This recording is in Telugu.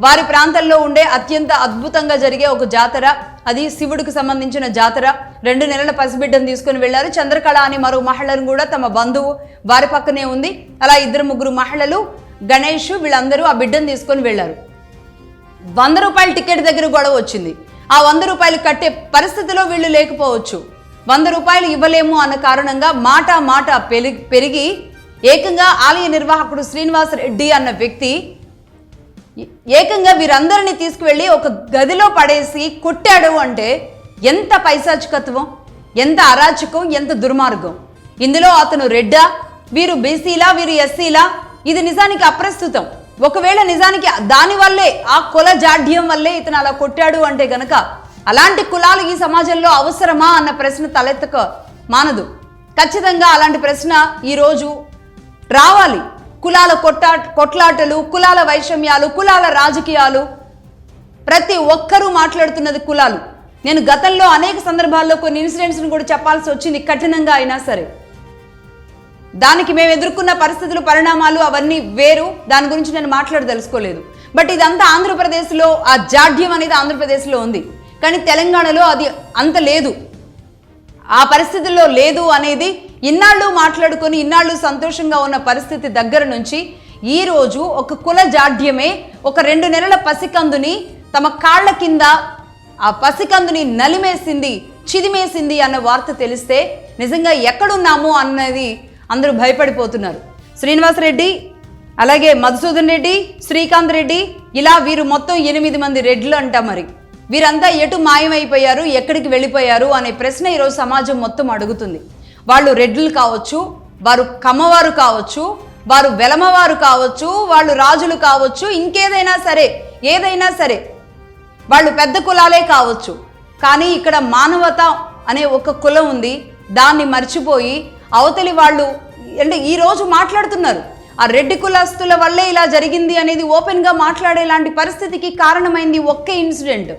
వారి ప్రాంతంలో ఉండే అత్యంత అద్భుతంగా జరిగే ఒక జాతర, అది శివుడికి సంబంధించిన జాతర. 2 నెలల పసిబిడ్డను తీసుకుని వెళ్లారు. చంద్రకళ అని మరో మహిళను కూడా తమ బంధువు వారి పక్కనే ఉంది. అలా 2-3 మహిళలు, గణేష్ వీళ్ళందరూ ఆ బిడ్డను తీసుకొని వెళ్లారు. 100 రూపాయల టికెట్ దగ్గర గొడవ వచ్చింది. ఆ 100 రూపాయలు కట్టే పరిస్థితిలో వీళ్ళు లేకపోవచ్చు. 100 రూపాయలు ఇవ్వలేము అన్న కారణంగా మాట పెరిగి ఏకంగా ఆలయ నిర్వాహకుడు శ్రీనివాస్ రెడ్డి అన్న వ్యక్తి ఏకంగా వీరందరినీ తీసుకువెళ్ళి ఒక గదిలో పడేసి కొట్టాడు. అంటే ఎంత పైశాచికత్వం, ఎంత అరాచకం, ఎంత దుర్మార్గం. ఇందులో అతను రెడ్డా, వీరు బీసీలా, వీరు ఎస్సీలా, ఇది నిజానికి అప్రస్తుతం. ఒకవేళ నిజానికి దానివల్లే, ఆ కుల జాడ్యం వల్లే ఇతను అలా కొట్టాడు అంటే గనక అలాంటి కులాలు ఈ సమాజంలో అవసరమా అన్న ప్రశ్న తలెత్తక మానదు. ఖచ్చితంగా అలాంటి ప్రశ్న ఈరోజు రావాలి. కులాల కొట్లాటలు, కులాల వైషమ్యాలు, కులాల రాజకీయాలు, ప్రతి ఒక్కరూ మాట్లాడుతున్నది కులాలు. నేను గతంలో అనేక సందర్భాల్లో కొన్ని ఇన్సిడెంట్స్ని కూడా చెప్పాల్సి వచ్చింది, కఠినంగా అయినా సరే. దానికి మేము ఎదుర్కొన్న పరిస్థితులు, పరిణామాలు అవన్నీ వేరు. దాని గురించి నేను మాట్లాడదలుచుకోలేదు. బట్ ఇదంతా ఆంధ్రప్రదేశ్లో, ఆ జాడ్యం అనేది ఆంధ్రప్రదేశ్లో ఉంది. కానీ తెలంగాణలో అది అంత లేదు. ఆ పరిస్థితుల్లో లేదు అనేది ఇన్నాళ్ళు మాట్లాడుకొని ఇన్నాళ్ళు సంతోషంగా ఉన్న పరిస్థితి దగ్గర నుంచి ఈరోజు ఒక కుల జాడ్యమే ఒక 2 నెలల పసికందుని తమ కాళ్ల కింద ఆ పసికందుని నలిమేసింది, చిదిమేసింది అన్న వార్త తెలిస్తే నిజంగా ఎక్కడున్నాము అన్నది అందరూ భయపడిపోతున్నారు. శ్రీనివాస్ రెడ్డి, అలాగే మధుసూదన్ రెడ్డి, శ్రీకాంత్ రెడ్డి, ఇలా వీరు మొత్తం 8 మంది రెడ్లు అంట. మరి వీరంతా ఎటు మాయమైపోయారు, ఎక్కడికి వెళ్ళిపోయారు అనే ప్రశ్న ఈరోజు సమాజం మొత్తం అడుగుతుంది. వాళ్ళు రెడ్లు కావచ్చు, వారు కమ్మవారు కావచ్చు, వారు వెలమవారు కావచ్చు, వాళ్ళు రాజులు కావచ్చు, ఇంకేదైనా సరే, ఏదైనా సరే, వాళ్ళు పెద్ద కులాలే కావచ్చు. కానీ ఇక్కడ మానవత అనే ఒక కులం ఉంది. దాన్ని మర్చిపోయి అవతలి వాళ్ళు అంటే ఈరోజు మాట్లాడుతున్నారు. ఆ రెడ్డి కులస్తుల వల్లే ఇలా జరిగింది అనేది ఓపెన్గా మాట్లాడేలాంటి పరిస్థితికి కారణమైంది ఒక్క ఇన్సిడెంట్.